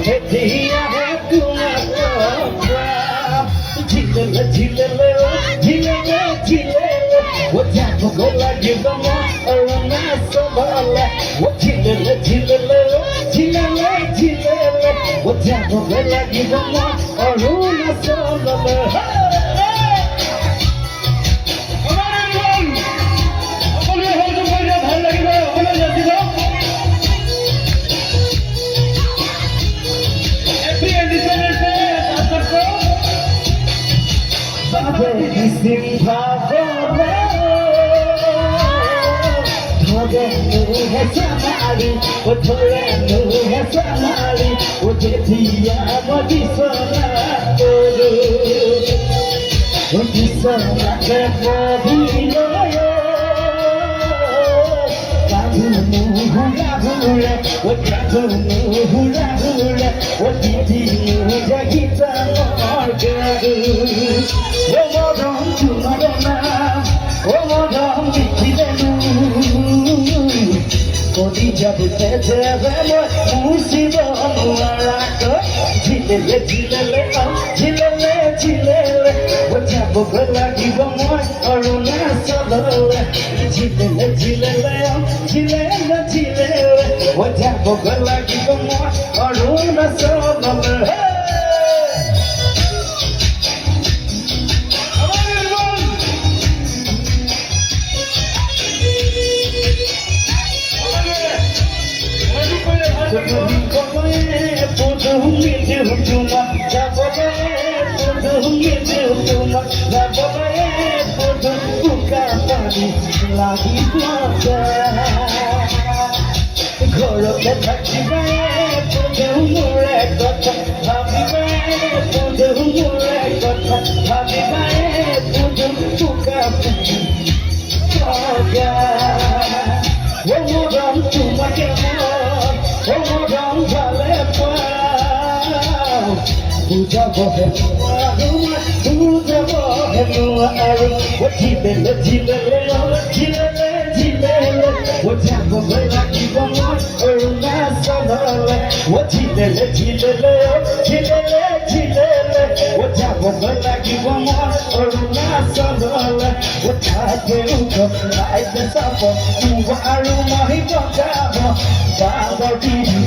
दिया है तुम्हारा झिलले झिलले झिलले झिलले वो जाको गोला गिबमा अरुणा सबला वो झिलले झिलले झिलले झिलले वो जाको गोला गिबमा अरुणा सबला जब तेरे मुसीबत झिलले झिलले झिलले झिलले वो जब लगी बमोय अरुणा सबले झिलले झिलले झिलले झिलले वो जब लगी बमोय अरुणा सबले lagi keluarga Golok dan hati baik Pada umur rekod Hati baik Pada umur rekod Hati baik Pada buka keluarga Orang cuma kemur Orang balepau Puja bohe rumah Puja bohe rumah Wajibele jibele jibele jibele Wajabo lagi bangor Eruna salale Wajibele jibele jibele jibele Wajabo lagi bangor Eruna salale Wajabo uko Laite sapo Tuwa arumah hibakabo Baba diri